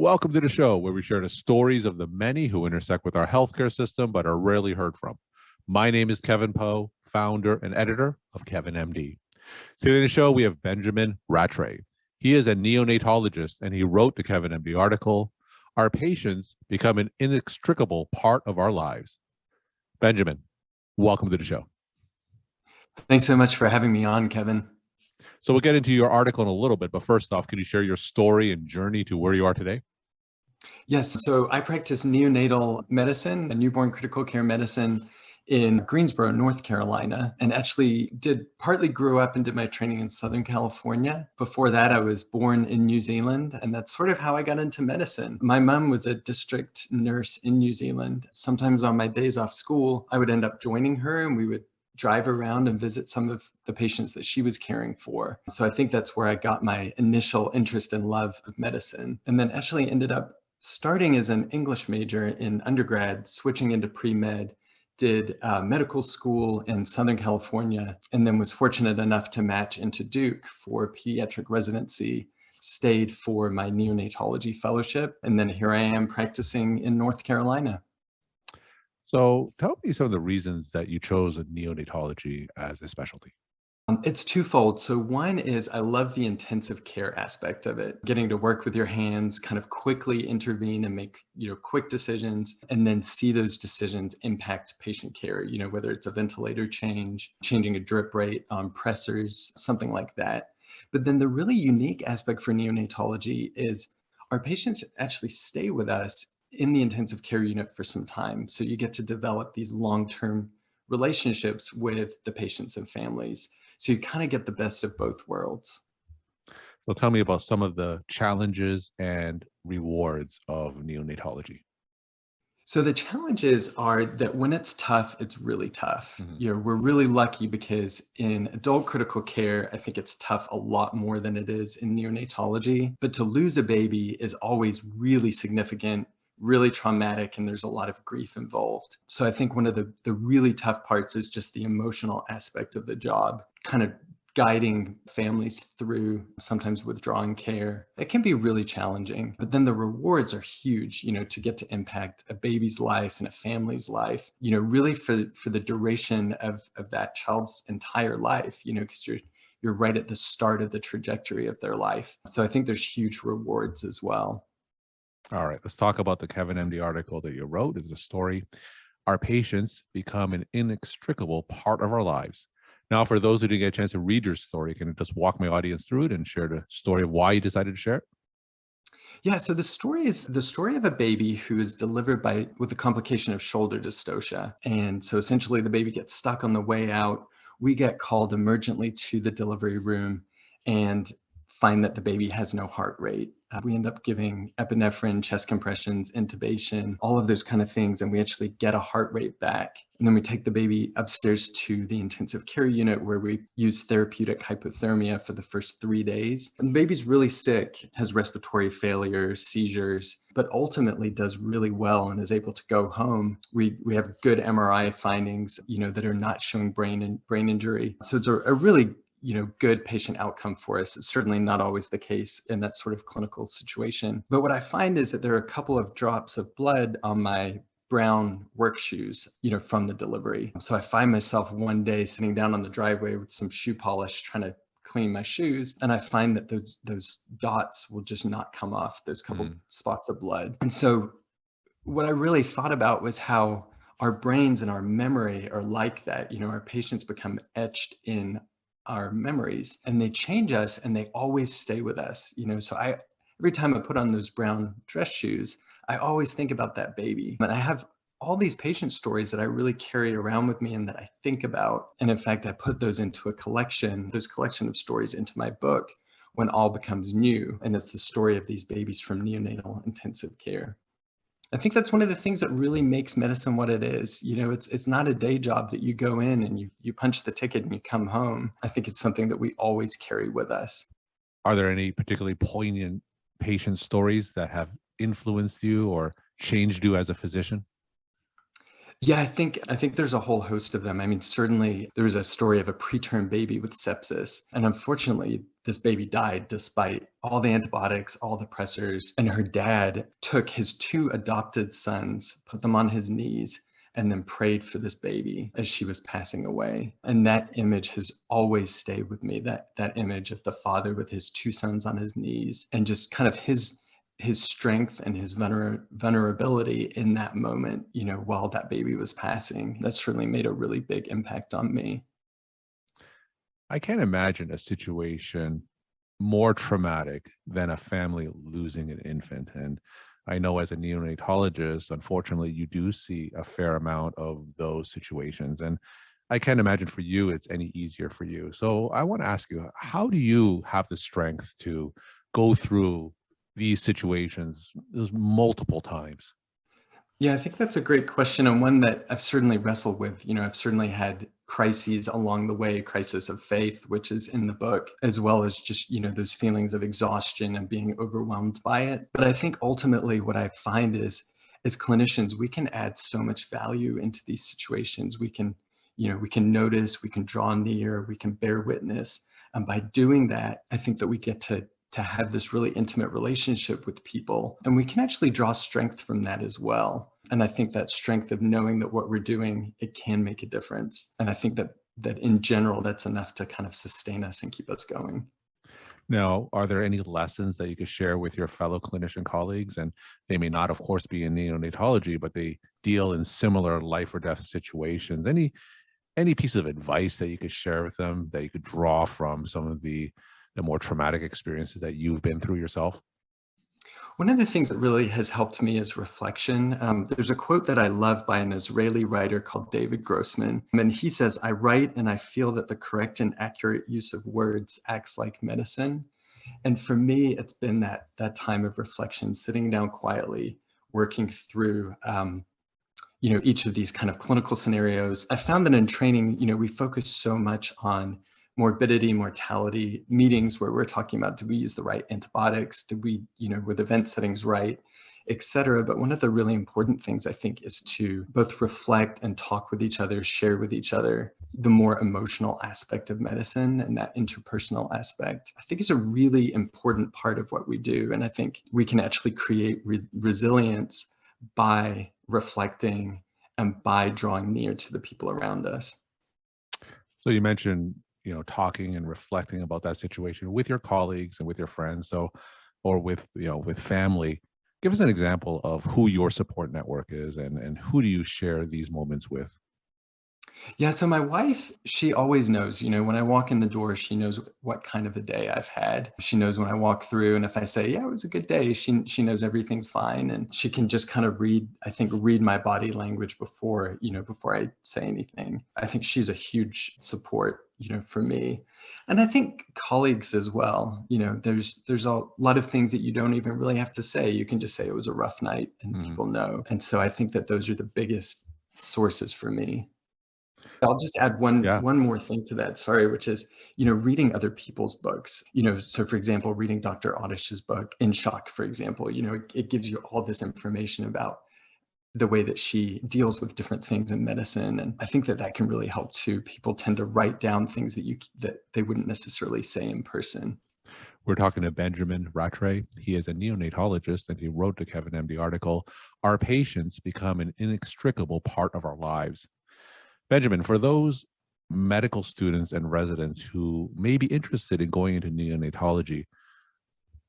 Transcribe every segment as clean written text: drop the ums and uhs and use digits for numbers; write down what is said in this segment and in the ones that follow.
Welcome to the show where we share the stories of the many who intersect with our healthcare system but are rarely heard from. My name is Kevin Poe, founder and editor of Kevin MD. Today in the show, we have Benjamin Rattray. He is a neonatologist and he wrote the Kevin MD article, Our Patients Become an Inextricable Part of Our Lives. Benjamin, welcome to the show. Thanks so much for having me on, Kevin. So we'll get into your article in a little bit, but first off, can you share your story and journey to where you are today? Yes, so I practice neonatal medicine and newborn critical care medicine in Greensboro, North Carolina, and actually partly grew up and did my training in Southern California. Before that, I was born in New Zealand, and that's sort of how I got into medicine. My mom was a district nurse in New Zealand. Sometimes on my days off school, I would end up joining her and we would drive around and visit some of the patients that she was caring for. So I think that's where I got my initial interest and love of medicine. And then actually ended up starting as an English major in undergrad, switching into pre-med, did medical school in Southern California, and then was fortunate enough to match into Duke for pediatric residency, stayed for my neonatology fellowship, and then here I am practicing in North Carolina. So tell me some of the reasons that you chose neonatology as a specialty. It's twofold. So one is I love the intensive care aspect of it, getting to work with your hands, kind of quickly intervene and make, quick decisions, and then see those decisions impact patient care, whether it's a ventilator change, changing a drip rate on pressors, something like that. But then the really unique aspect for neonatology is our patients actually stay with us in the intensive care unit for some time. So you get to develop these long-term relationships with the patients and families. So you kind of get the best of both worlds. So tell me about some of the challenges and rewards of neonatology. So the challenges are that when it's tough, it's really tough. Mm-hmm. We're really lucky because in adult critical care, I think it's tough a lot more than it is in neonatology. But to lose a baby is always really significant, really traumatic, and there's a lot of grief involved. So I think one of the really tough parts is just the emotional aspect of the job, kind of guiding families through sometimes withdrawing care. It can be really challenging, but then the rewards are huge, to get to impact a baby's life and a family's life, really for the duration of that child's entire life, because you're right at the start of the trajectory of their life. So I think there's huge rewards as well. All right, let's talk about the Kevin MD article that you wrote. It's a story. Our patients become an inextricable part of our lives. Now, for those who didn't get a chance to read your story, can you just walk my audience through it and share the story of why you decided to share it? Yeah, so the story is the story of a baby who is delivered with a complication of shoulder dystocia. And so essentially the baby gets stuck on the way out. We get called emergently to the delivery room and find that the baby has no heart rate. We end up giving epinephrine, chest compressions, intubation, all of those kind of things, and we actually get a heart rate back. And then we take the baby upstairs to the intensive care unit where we use therapeutic hypothermia for the first 3 days. And the baby's really sick, has respiratory failure, seizures, but ultimately does really well and is able to go home. We have good MRI findings, that are not showing brain injury. So it's a really good patient outcome for us. It's certainly not always the case in that sort of clinical situation. But what I find is that there are a couple of drops of blood on my brown work shoes, from the delivery. So I find myself one day sitting down on the driveway with some shoe polish trying to clean my shoes, and I find that those dots will just not come off, those couple spots of blood. And so what I really thought about was how our brains and our memory are like that. Our patients become etched in our memories and they change us and they always stay with us. So every time I put on those brown dress shoes, I always think about that baby. And I have all these patient stories that I really carry around with me and that I think about. And in fact, I put those into those collection of stories into my book, When All Becomes New. And it's the story of these babies from neonatal intensive care. I think that's one of the things that really makes medicine what it is. It's not a day job that you go in and you punch the ticket and you come home. I think it's something that we always carry with us. Are there any particularly poignant patient stories that have influenced you or changed you as a physician? Yeah, I think there's a whole host of them. I mean, certainly there's a story of a preterm baby with sepsis. And unfortunately, this baby died despite all the antibiotics, all the pressors. And her dad took his two adopted sons, put them on his knees, and then prayed for this baby as she was passing away. And that image has always stayed with me, that image of the father with his two sons on his knees, and just kind of his strength and his vulnerability in that moment, while that baby was passing. That certainly made a really big impact on me. I can't imagine a situation more traumatic than a family losing an infant. And I know as a neonatologist, unfortunately, you do see a fair amount of those situations. And I can't imagine for you it's any easier for you. So I want to ask you, how do you have the strength to go through these situations those multiple times? Yeah, I think that's a great question, and one that I've certainly wrestled with. I've certainly had crises along the way, crisis of faith, which is in the book, as well as just, those feelings of exhaustion and being overwhelmed by it. But I think ultimately what I find is, as clinicians, we can add so much value into these situations. We can notice, we can draw near, we can bear witness. And by doing that, I think that we get to have this really intimate relationship with people. And we can actually draw strength from that as well. And I think that strength of knowing that what we're doing, it can make a difference. And I think that in general, that's enough to kind of sustain us and keep us going. Now, are there any lessons that you could share with your fellow clinician colleagues? And they may not, of course, be in neonatology, but they deal in similar life or death situations. Any piece of advice that you could share with them that you could draw from some of the more traumatic experiences that you've been through yourself? One of the things that really has helped me is reflection. There's a quote that I love by an Israeli writer called David Grossman. And he says, "I write and I feel that the correct and accurate use of words acts like medicine." And for me, it's been that time of reflection, sitting down quietly, working through each of these kind of clinical scenarios. I found that in training, we focus so much on morbidity, mortality meetings where we're talking about, did we use the right antibiotics? Did we, were the event settings right, et cetera. But one of the really important things I think is to both reflect and talk with each other, share with each other the more emotional aspect of medicine, and that interpersonal aspect, I think, is a really important part of what we do. And I think we can actually create resilience by reflecting and by drawing near to the people around us. So you mentioned, talking and reflecting about that situation with your colleagues and with your friends. So, or with, with family. Give us an example of who your support network is and who do you share these moments with? Yeah, so my wife, she always knows, when I walk in the door, she knows what kind of a day I've had. She knows when I walk through, and if I say, yeah, it was a good day, she knows everything's fine, and she can just kind of read my body language before I say anything. I think she's a huge support, for me. And I think colleagues as well. There's a lot of things that you don't even really have to say. You can just say it was a rough night and Mhm. people know. And so I think that those are the biggest sources for me. I'll just add one Yeah. one more thing to that, sorry, which is, reading other people's books. So for example, reading Dr. Ottish's book, In Shock, for example, it gives you all this information about the way that she deals with different things in medicine. And I think that can really help too. People tend to write down things that they wouldn't necessarily say in person. We're talking to Benjamin Rattray. He is a neonatologist and he wrote the Kevin MD article, Our Patients Become an Inextricable Part of Our Lives. Benjamin, for those medical students and residents who may be interested in going into neonatology,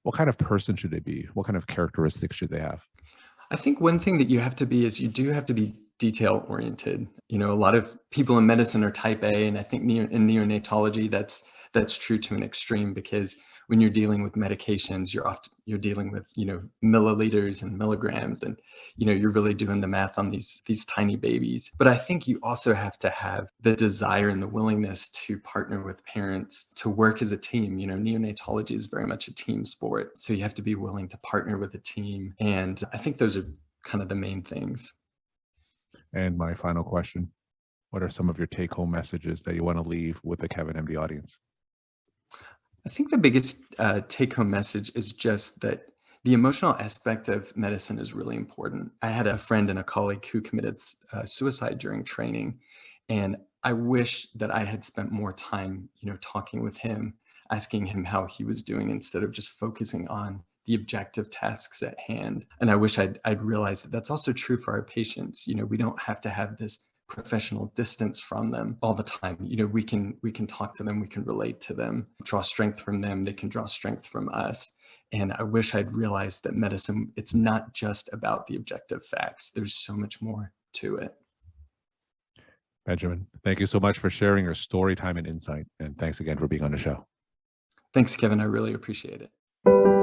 what kind of person should they be? What kind of characteristics should they have? I think one thing that you have to be is you do have to be detail oriented. A lot of people in medicine are type A, and I think in neonatology that's true to an extreme, because when you're dealing with medications, you're dealing with milliliters and milligrams, and you're really doing the math on these tiny babies. But I think you also have to have the desire and the willingness to partner with parents, to work as a team. Neonatology is very much a team sport, so you have to be willing to partner with a team, and I think those are kind of the main things. And my final question, what are some of your take home messages that you want to leave with the Kevin MD audience? I think the biggest take home message is just that the emotional aspect of medicine is really important. I had a friend and a colleague who committed suicide during training, and I wish that I had spent more time, talking with him asking him how he was doing instead of just focusing on the objective tasks at hand. And I wish I'd realized that that's also true for our patients. We don't have to have this professional distance from them all the time. We can talk to them, we can relate to them, draw strength from them, they can draw strength from us. And I wish I'd realized that medicine, it's not just about the objective facts. There's so much more to it. Benjamin, thank you so much for sharing your story, time, and insight. And thanks again for being on the show. Thanks, Kevin. I really appreciate it.